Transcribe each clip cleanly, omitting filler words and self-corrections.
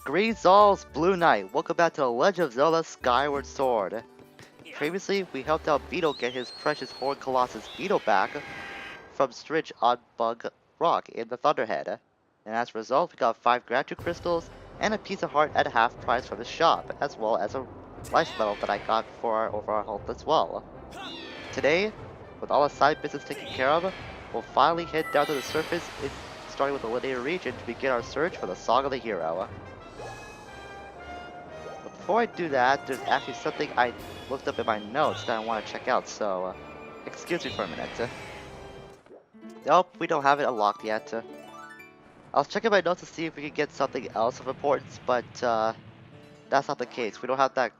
Greetings all, Blue Knight. Welcome back to The Legend of Zelda Skyward Sword. Previously, we helped out Beetle get his precious Horn Colossus Beetle back from Stritch on Bug Rock in the Thunderhead. And as a result, we got 5 gratitude crystals and a piece of heart at half price from his shop, as well as a life medal that I got for our overall health as well. Today, with all the side business taken care of, we'll finally head down to the surface, starting with the Lanayru region to begin our search for the Song of the Hero. But before I do that, there's actually something I looked up in my notes that I want to check out, so excuse me for a minute. Nope, we don't have it unlocked yet. I was checking my notes to see if we could get something else of importance, but that's not the case. We don't have that,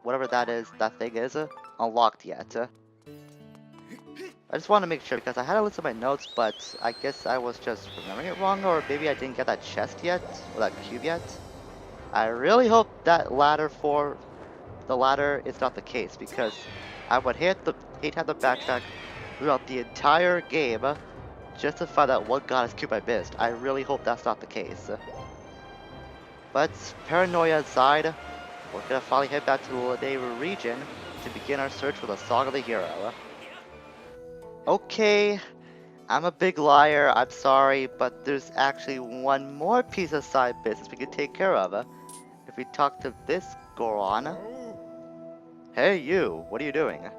whatever that thing is, unlocked yet. I just want to make sure because I had a list of my notes, but I guess I was just remembering it wrong, or maybe I didn't get that chest yet, or that cube yet. I really hope that ladder is not the case, because I would hate to have to backtrack throughout the entire game just to find out what goddess cube I missed. I really hope that's not the case. But paranoia aside, we're gonna finally head back to the Lanayru region to begin our search for the Song of the Hero. Okay, I'm a big liar, I'm sorry, but there's actually one more piece of side business we can take care of. If we talk to this Goron. Hey you, what are you doing?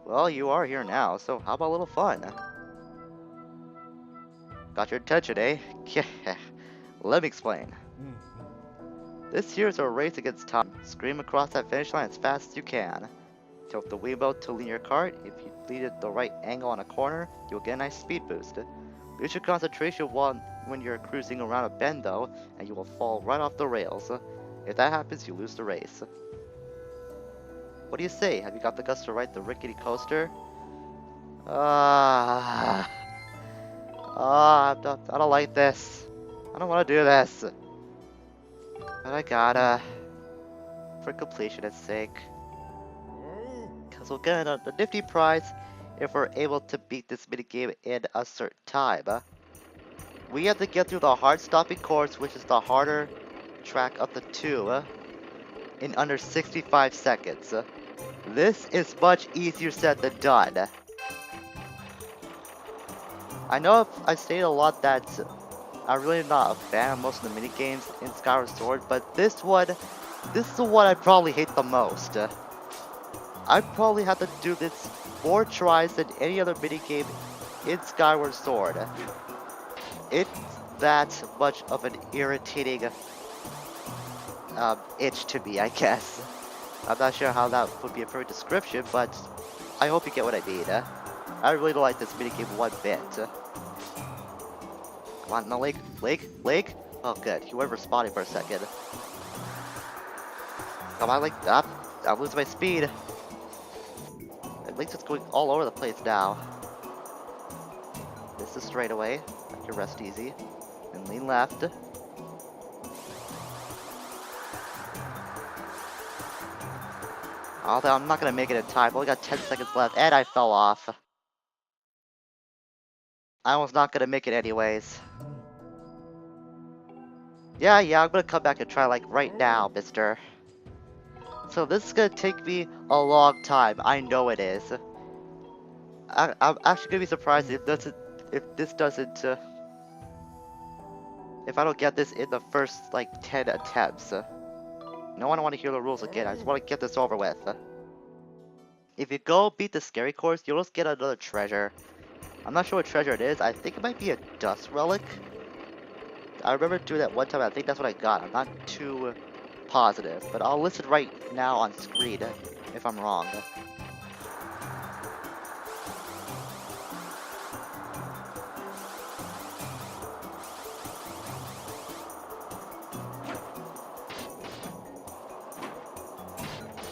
Well, you are here now, so how about a little fun? Got your attention, eh? Yeah, let me explain. This here is a race against time. Scream across that finish line as fast as you can. Tilt the wheelbarrow to lean your cart. If you lead it the right angle on a corner, you'll get a nice speed boost. Lose your concentration when you're cruising around a bend though, and you will fall right off the rails. If that happens, you lose the race. What do you say? Have you got the guts to ride the rickety coaster? I don't like this. I don't want to do this. But I gotta. For completion's sake. Because we'll get a nifty prize if we're able to beat this minigame in a certain time. We have to get through the hard-stopping course, which is the harder track of the two, in under 65 seconds. This is much easier said than done. I know I've stated a lot that I'm really not a fan of most of the minigames in Skyward Sword, but this is the one I probably hate the most. I probably have to do this more tries than any other minigame in Skyward Sword. It's that much of an irritating itch to me, I guess. I'm not sure how that would be a perfect description, but I hope you get what I mean. I really don't like this minigame one bit. Come on, no, Lake? Oh good, you were responding for a second. Come on, Lake, up. I'm losing my speed. Link's just going all over the place now. This is straight away. Let your rest easy. And lean left. Although I'm not gonna make it in time. Only got 10 seconds left, and I fell off. I was not gonna make it anyways. Yeah, I'm gonna come back and try like right now, mister. So this is gonna take me a long time. I know it is. I'm actually gonna be surprised if this doesn't, if I don't get this in the first like 10 attempts. No, I don't want to hear the rules again. I just want to get this over with. If you go beat the scary course, you'll just get another treasure. I'm not sure what treasure it is. I think it might be a dust relic. I remember doing that one time. I think that's what I got. I'm not too positive, but I'll list it right now on screen if I'm wrong.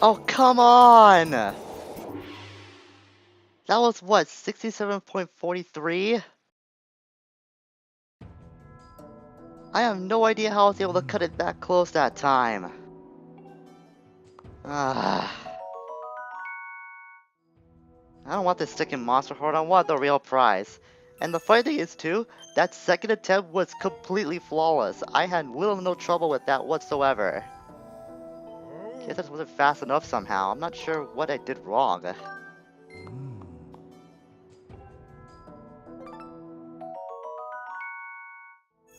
Oh, come on! That was what, 67.43? I have no idea how I was able to cut it that close that time. I don't want this sticking monster horn, I want the real prize. And the funny thing is too, that second attempt was completely flawless. I had little to no trouble with that whatsoever. Guess I just wasn't fast enough somehow. I'm not sure what I did wrong.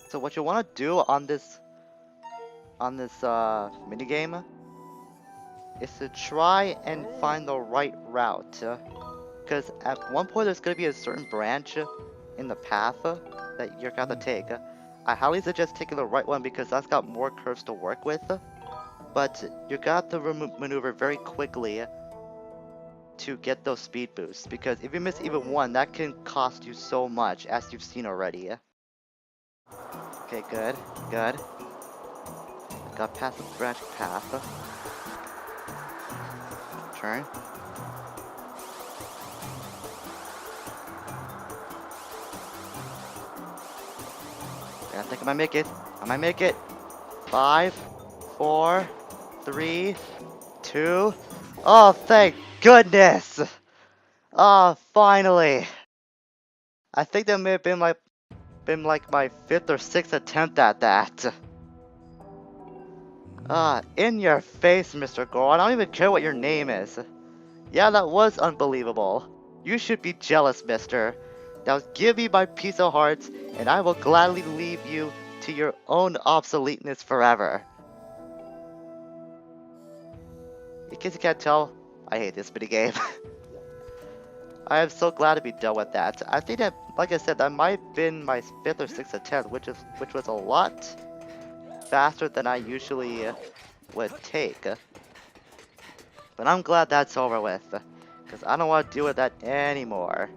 So what you want to do on this minigame is to try and find the right route. Because at one point there's going to be a certain branch in the path that you're going to take. I highly suggest taking the right one because that's got more curves to work with. But you got to maneuver very quickly to get those speed boosts. Because if you miss even one, that can cost you so much, as you've seen already. Okay, good, good. Got past the branch path. Turn. I think I might make it. I might make it. 5, 4, 3, 2. Oh, thank goodness! Oh, finally! I think that may have been like my 5th or 6th attempt at that. In your face, Mr. Gore. I don't even care what your name is. Yeah, that was unbelievable. You should be jealous, mister. Now give me my piece of heart, and I will gladly leave you to your own obsoleteness forever. In case you can't tell, I hate this minigame. I am so glad to be done with that. I think that, like I said, that might have been my 5th or 6th attempt, which was a lot faster than I usually would take. But I'm glad that's over with, because I don't want to deal with that anymore.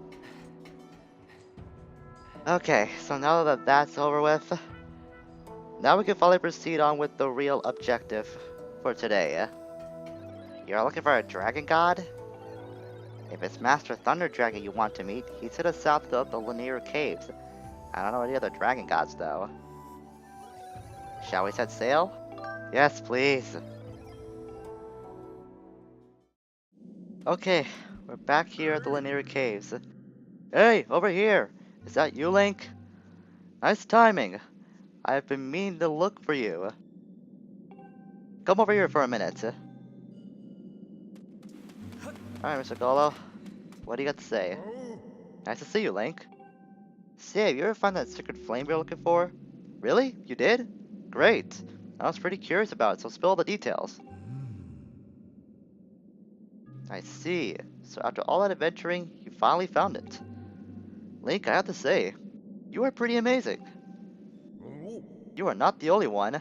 Okay, so now that that's over with, now we can finally proceed on with the real objective for today. You're looking for a dragon god? If it's Master Thunder Dragon you want to meet, he's to the south of the Lanayru caves. I don't know any other dragon gods though. Shall we set sail? Yes, please. Okay, we're back here at the Lanayru caves. Hey, over here! Is that you, Link? Nice timing. I've been meaning to look for you. Come over here for a minute. Alright, Mr. Golo. What do you got to say? Nice to see you, Link. Say, have you ever found that secret flame you're looking for? Really? You did? Great. I was pretty curious about it, so spill all the details. I see. So after all that adventuring, you finally found it. Link, I have to say, you are pretty amazing. You are not the only one.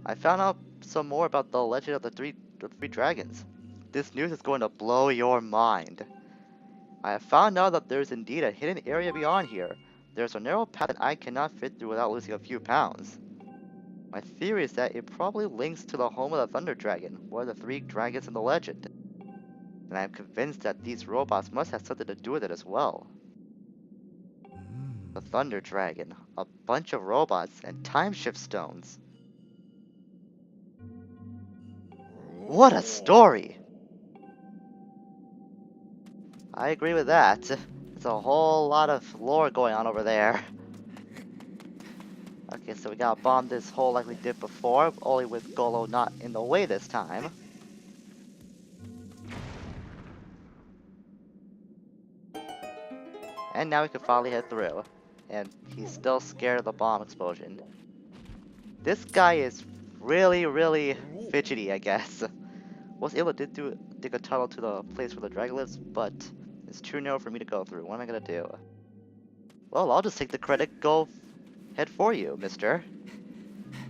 I found out some more about the legend of the three dragons. This news is going to blow your mind. I have found out that there is indeed a hidden area beyond here. There's a narrow path that I cannot fit through without losing a few pounds. My theory is that it probably links to the home of the Thunder Dragon, one of the 3 dragons in the legend. And I am convinced that these robots must have something to do with it as well. The Thunder Dragon, a bunch of robots, and time shift stones. What a story! I agree with that. There's a whole lot of lore going on over there. Okay, so we gotta bomb this hole like we did before, only with Golo not in the way this time. And now we can finally head through. And he's still scared of the bomb explosion. This guy is really fidgety, I guess. Was able to dig a tunnel to the place where the dragon lives, but it's too narrow for me to go through. What am I gonna do? Well, I'll just take the credit, go head for you, mister.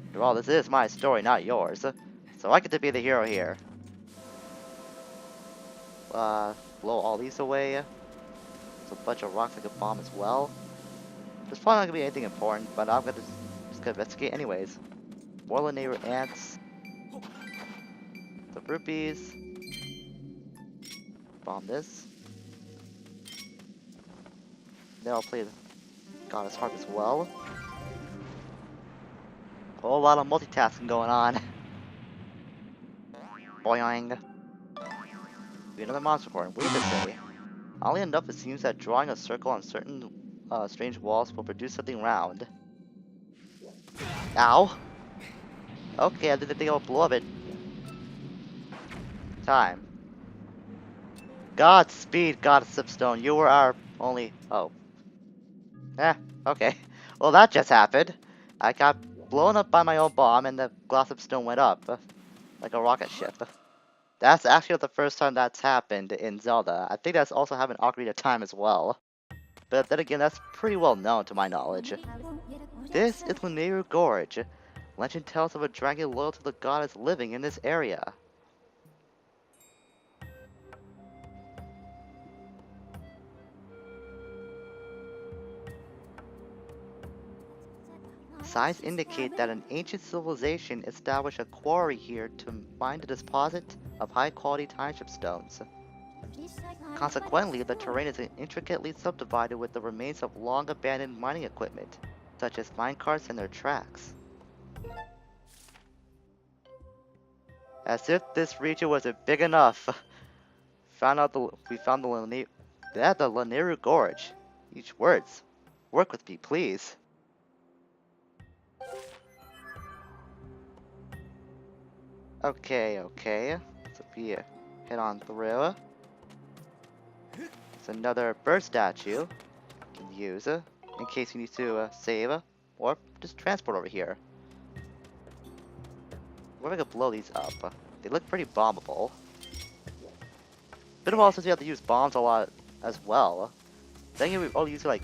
After all, this is my story, not yours. So I get to be the hero here. Blow all these away. There's a bunch of rocks I could bomb as well. There's probably not gonna be anything important, but I'm gonna just gonna investigate anyways. More Lanayru ants. The rupees. Bomb this. Then I'll play the Goddess Harp as well. A whole lot of multitasking going on. Boing. Be another monster horn. What does it say? Oddly enough, it seems that drawing a circle on certain strange walls will produce something round. Ow! Okay, I didn't think I'll blow up it. Time. Godspeed, Goddess of Stone. You were our only hope. Eh, okay. Well, that just happened. I got blown up by my own bomb and the Gloss of Stone went up. Like a rocket ship. That's actually not the first time that's happened in Zelda. I think that's also happened Ocarina of Time as well. But then again, that's pretty well known to my knowledge. This is Lanayru Gorge. Legend tells of a dragon loyal to the goddess living in this area. Signs indicate that an ancient civilization established a quarry here to mine the deposit of high-quality timeship stones. Consequently, the terrain is intricately subdivided with the remains of long-abandoned mining equipment, such as minecarts and their tracks. As if this region wasn't big enough. We found the Lanayru Gorge. Each words. Work with me, please. Okay. So we head on through. It's another bird statue you can use in case you need to save or just transport over here. What if I could blow these up? They look pretty bombable. Been a while since we have to use bombs a lot as well. Then we've only used it like,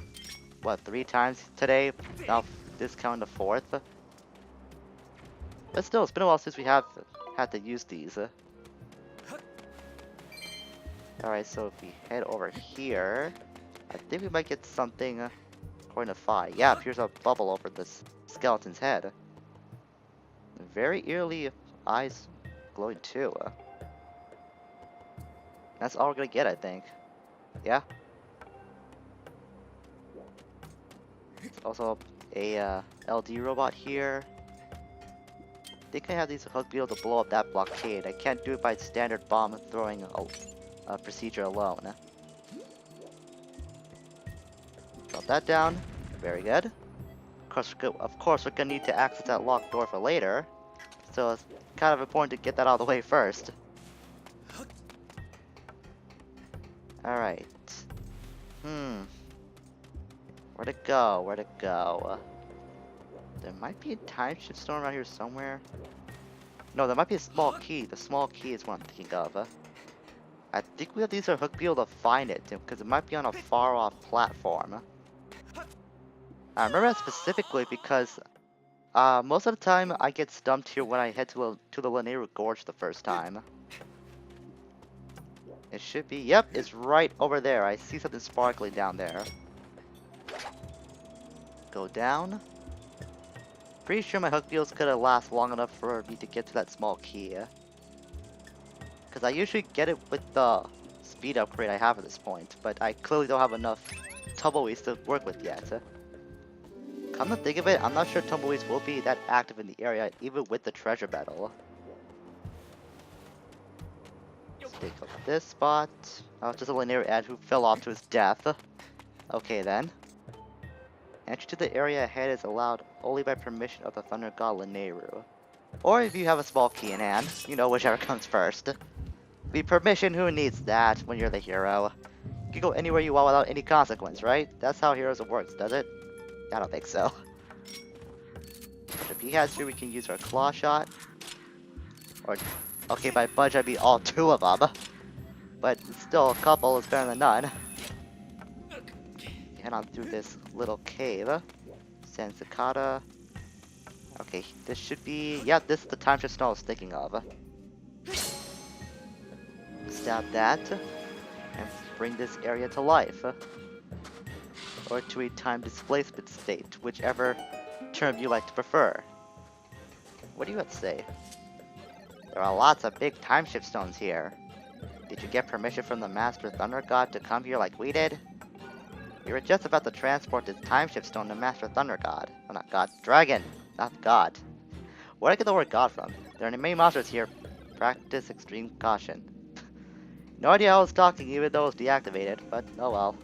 what, 3 times today? Now discount the 4th. But still, it's been a while since we have had to use these. Alright, so if we head over here, I think we might get something according to Phi. Yeah, here's a bubble over this skeleton's head. Very eerily eyes glowing too. That's all we're gonna get, I think. Yeah? There's also a LD robot here. I think I have these hooks to be able to blow up that blockade. I can't do it by standard bomb throwing procedure alone. Drop that down. Very good. Of course, we're gonna need to access that locked door for later. So it's kind of important to get that out of the way first. Alright. Where'd it go? Where'd it go? There might be a time shift stone around here somewhere. No, there might be a small key. The small key is what I'm thinking of. I think we have these hooks to be able to find it, because it might be on a far-off platform. I remember that specifically because most of the time I get stumped here when I head to the Lanayru Gorge the first time. It should be. Yep, it's right over there. I see something sparkling down there. Go down. Pretty sure my hook wheels could have lasted long enough for me to get to that small key. Because I usually get it with the speed upgrade I have at this point, but I clearly don't have enough tumbleweeds to work with yet. Come to think of it, I'm not sure tumbleweeds will be that active in the area, even with the treasure battle. Let's take up this spot. Oh, it's just a Lanayru ad who fell off to his death. Okay then. Entry to the area ahead is allowed only by permission of the Thunder God Lanayru. Or if you have a small key in hand, you know, whichever comes first. The permission, who needs that when you're the hero? You can go anywhere you want without any consequence, right? That's how heroism works, does it? I don't think so. If he has here, we can use our claw shot. Or, okay, by bunch I mean all 2 of them. But still, a couple is better than none. Head on through this little cave. Sensicata. Okay, this should be... yeah, this is the time shift stone I was thinking of. Stab that. And bring this area to life. Or to a time displacement state, whichever term you like to prefer. What do you have to say? There are lots of big time shift stones here. Did you get permission from the Master Thunder God to come here like we did? We were just about to transport this time shift stone to Master Thunder God. Oh, not God. Dragon! Not God. Where did I get the word God from? There are many monsters here. Practice extreme caution. No idea how I was talking even though it was deactivated, but oh well.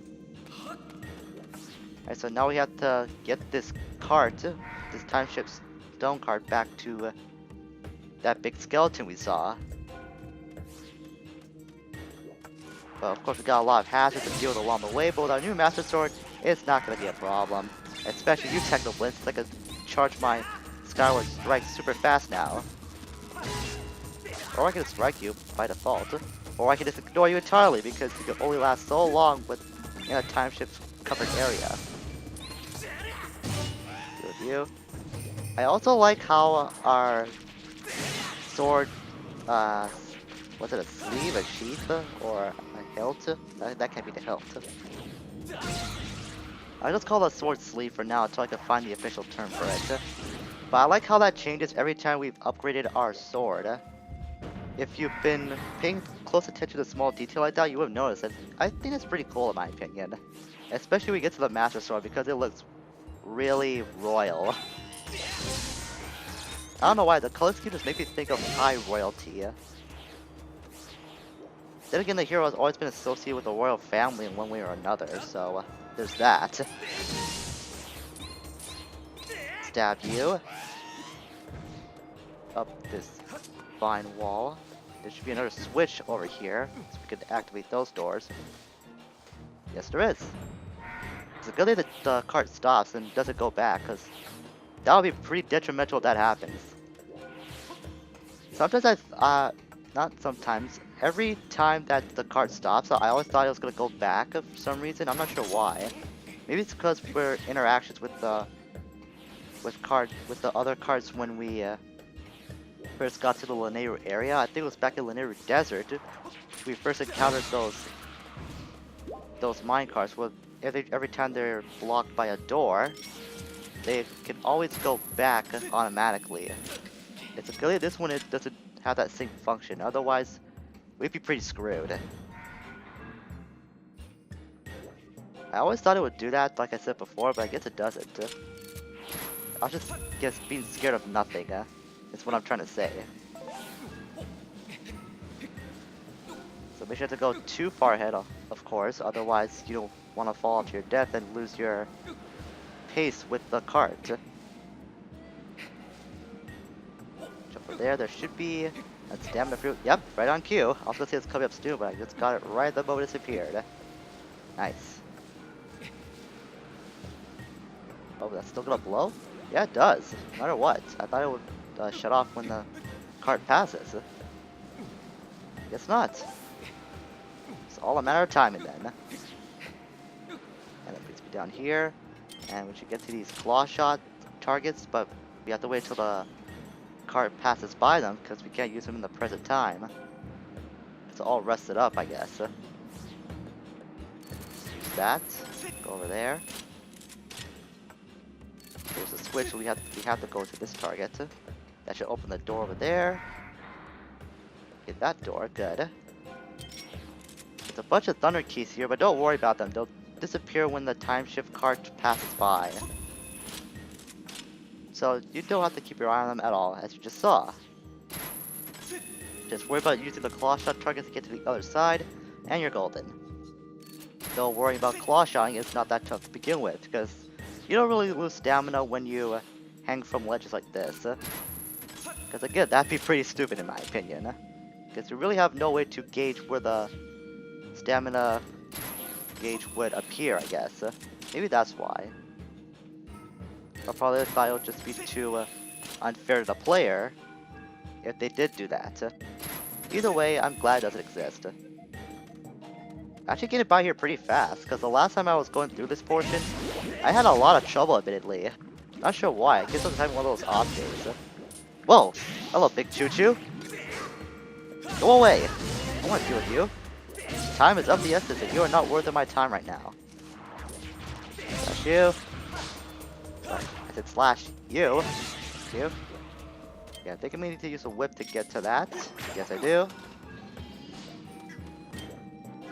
Alright, so now we have to get this cart, this time ship stone cart, back to that big skeleton we saw. But of course we got a lot of hazards to deal with along the way, but with our new Master Sword, it's not going to be a problem. Especially you Techno Blitz, I can charge my Skyward Strike super fast now. Or I can just strike you by default. Or I can just ignore you entirely because you can only last so long in a time shift covered area. Good you. I also like how our sword, was it a sleeve, a sheath, or a hilt? That can't be the hilt. I just call the sword sleeve for now until I can find the official term for it. But I like how that changes every time we've upgraded our sword. If you've been paying close attention to small detail like that, you would have noticed that. I think it's pretty cool in my opinion. Especially when we get to the Master Sword because it looks really royal. I don't know why, the color scheme just makes me think of high royalty. Then again, the hero has always been associated with the royal family in one way or another, so there's that. Stab you. Up this fine wall. There should be another switch over here, so we can activate those doors. Yes, there is. It's a good thing that the cart stops and doesn't go back, because that would be pretty detrimental if that happens. Sometimes not sometimes, every time that the cart stops, I always thought it was going to go back for some reason. I'm not sure why. Maybe it's because we're interactions with the other carts when we first got to the Lanayru area. I think it was back in Lanayru Desert. We first encountered those mine carts. Where every time they're blocked by a door, they can always go back automatically. It's a good thing this one doesn't have that same function. Otherwise, we'd be pretty screwed. I always thought it would do that, like I said before, but I guess it doesn't. I was just being scared of nothing. That's what I'm trying to say. So make sure to go too far ahead, of course. Otherwise, you don't want to fall to your death and lose your pace with the cart. Jump over there. There should be a stamina fruit. Yep, right on cue. I was gonna say it's coming up soon, but I just got it right the moment it appeared. Nice. Oh, that's still gonna blow? Yeah, it does. No matter what. I thought it would shut off when the cart passes. Guess not. It's all a matter of timing then. And that brings me down here. And we should get to these claw shot targets, but we have to wait till the cart passes by them because we can't use them in the present time. It's all rested up, I guess. Use that. Go over there. There's a switch. We have to go to this target. That should open the door over there. Get that door. Good. There's a bunch of thunder keys here, but don't worry about them. They'll disappear when the time shift cart passes by. So you don't have to keep your eye on them at all, as you just saw. Just worry about using the claw shot target to get to the other side, and you're golden. Don't worry about claw shotting, it's not that tough to begin with, because you don't really lose stamina when you hang from ledges like this. Because again, that'd be pretty stupid in my opinion. Because you really have no way to gauge where the stamina gauge would appear, I guess. Maybe that's why. I probably thought it would just be too unfair to the player if they did do that. Either way, I'm glad it doesn't exist. Actually getting by here pretty fast, because the last time I was going through this portion, I had a lot of trouble admittedly. Not sure why, I guess I was having one of those off days. Whoa! Hello, Big Choo Choo! Go away! I want to deal with you. Time is of the essence and you are not worth of my time right now. Slash you. Sorry, I said slash you. You. Yeah, I think I may need to use a whip to get to that. Yes, I do.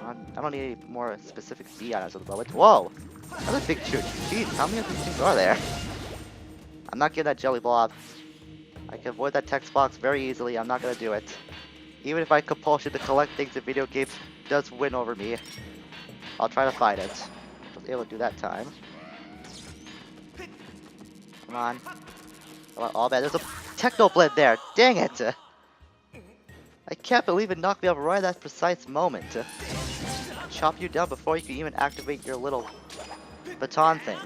I don't need any more specific B items at the moment. Whoa! Another big choo. Jeez, how many of these things are there? I'm not getting that jelly blob. I can avoid that text box very easily. I'm not gonna do it. Even if my compulsion to collect things in video games does win over me, I'll try to fight it. I was able to do that time. Come on. Oh man, there's a Techno Blend there. Dang it! I can't believe it knocked me off right at that precise moment. Chop you down before you can even activate your little baton thing.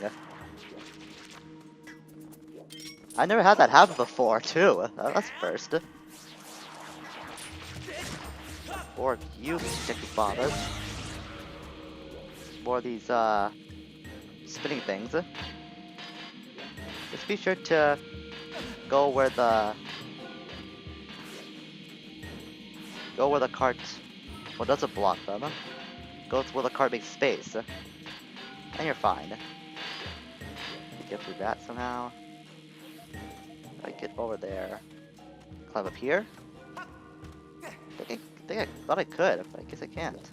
I never had that happen before, too. That's first. Or you, Sticky Bobbers. More of these, spinning things. Just be sure to go where the cart, well, doesn't block them. Go to where the cart makes space. And you're fine. You get through that somehow. I get over there. Climb up here. I thought I could, but I guess I can't.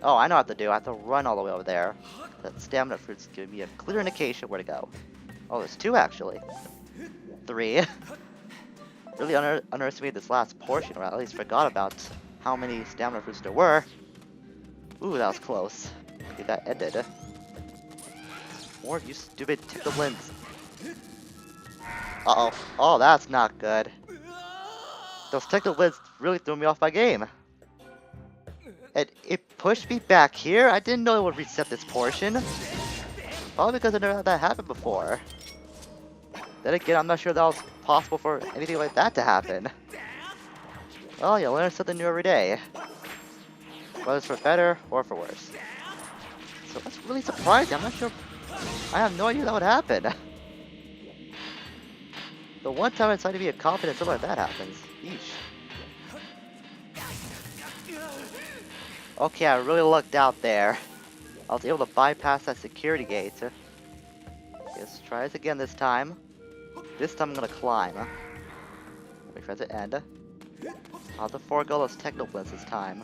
Oh, I know what to do. I have to run all the way over there. That stamina fruit's giving me a clear indication where to go. Oh, there's 2 actually. 3. Really underestimated this last portion, or at least forgot about how many stamina fruits there were. Ooh, that was close. Get that ended. More you stupid Tickle Blends. Uh-oh. Oh, that's not good. Those Tickle Blends really threw me off my game. And it pushed me back here? I didn't know it would reset this portion. Probably because I never had that happen before. Then again, I'm not sure that was possible for anything like that to happen. Well, you learn something new every day. Whether it's for better or for worse. So that's really surprising. I'm not sure. I have no idea that would happen. The one time I decided to be a confident, something like that happens. Yeesh. Okay, I really lucked out there. I was able to bypass that security gate. Let's try this again this time. This time I'm gonna climb. Wait for it to end. I'll have to forego those Techno Blends this time.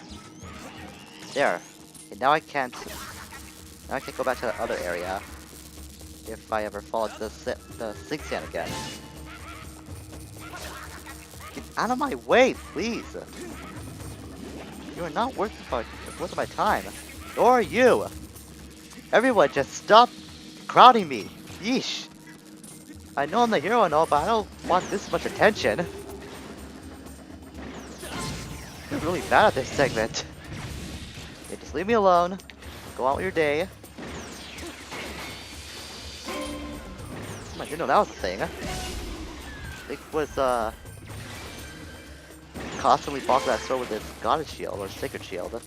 There. Okay, now I can't go back to the other area. If I ever fall into the sink sand again. Get out of my way, please! You are not worth my time. Nor are you! Everyone, just stop crowding me! Yeesh! I know I'm the hero and all, but I don't want this much attention. You're really bad at this segment. Okay, just leave me alone. Go on with your day. I didn't know that was a thing. It was, constantly blocking that sword with its goddess shield or sacred shield.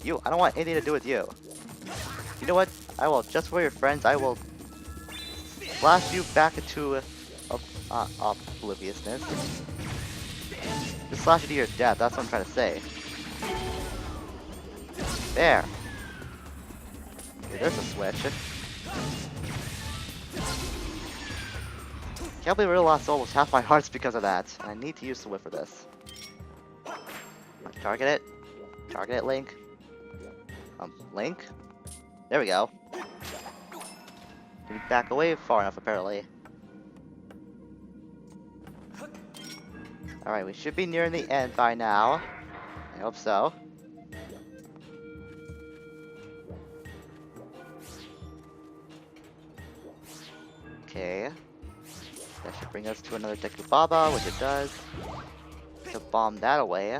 You, I don't want anything to do with you. You know what? I will, just for your friends, I will slash you back into obliviousness. Just slash you to your death, that's what I'm trying to say. There. Okay, there's a switch. Can't believe I really lost almost half my hearts because of that. I need to use the whip for this. Target it. Target it, Link. Link? There we go. Did he back away far enough, apparently? Alright, we should be nearing the end by now. I hope so. Okay. That should bring us to another Deku Baba, which it does. To bomb that away.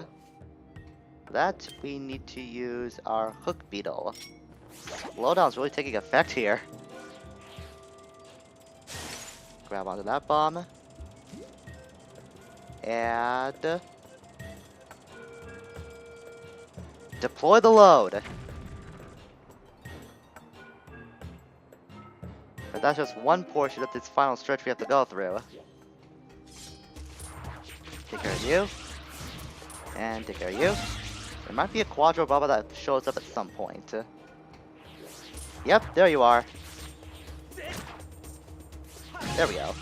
For that, we need to use our Hook Beetle. Slowdown's really taking effect here. Grab onto that bomb. And deploy the load. But that's just one portion of this final stretch we have to go through. Take care of you. And take care of you. There might be a Quadro Baba that shows up at some point. Yep, there you are. There we go.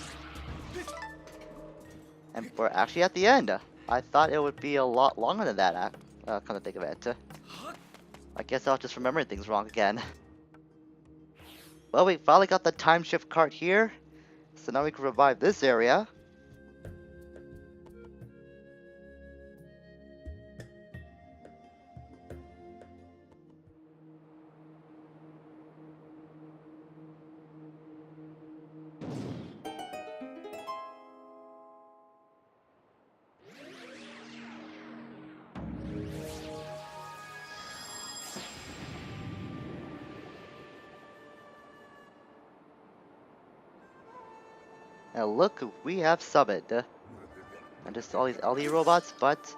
And we're actually at the end. I thought it would be a lot longer than that, come to think of it. I guess I was just remembering things wrong again. Well, we finally got the time shift cart here. So now we can revive this area. And look who we have summoned. And just all these LE robots, but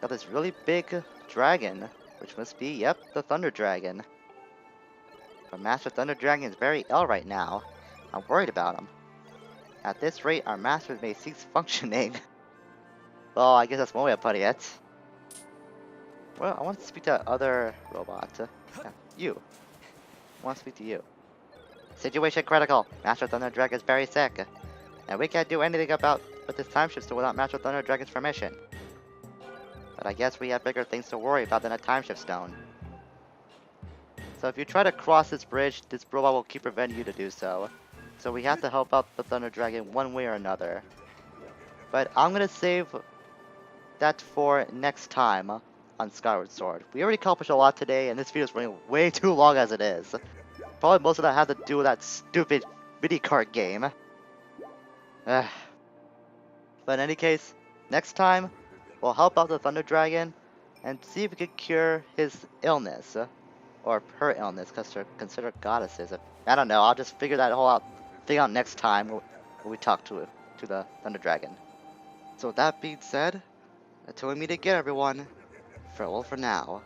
got this really big dragon, which must be, yep, the Thunder Dragon. But Master Thunder Dragon is very ill right now. I'm worried about him. At this rate, our master may cease functioning. Well, I guess that's one way of putting it. Well, I want to speak to that other robot. Yeah, you. I want to speak to you. Situation critical. Master Thunder Dragon is very sick. And we can't do anything about with this time shift without Master Thunder Dragon's permission. But I guess we have bigger things to worry about than a time shift stone. So if you try to cross this bridge, this robot will keep preventing you to do so. So we have to help out the Thunder Dragon one way or another. But I'm gonna save that for next time on Skyward Sword. We already accomplished a lot today, and this video is running way too long as it is. Probably most of that had to do with that stupid mini kart game. But in any case, next time, we'll help out the Thunder Dragon and see if we can cure his illness. Or her illness, because they're considered goddesses. I don't know, I'll just figure that whole thing out next time when we talk to the Thunder Dragon. So with that being said, until we meet again everyone, farewell for now.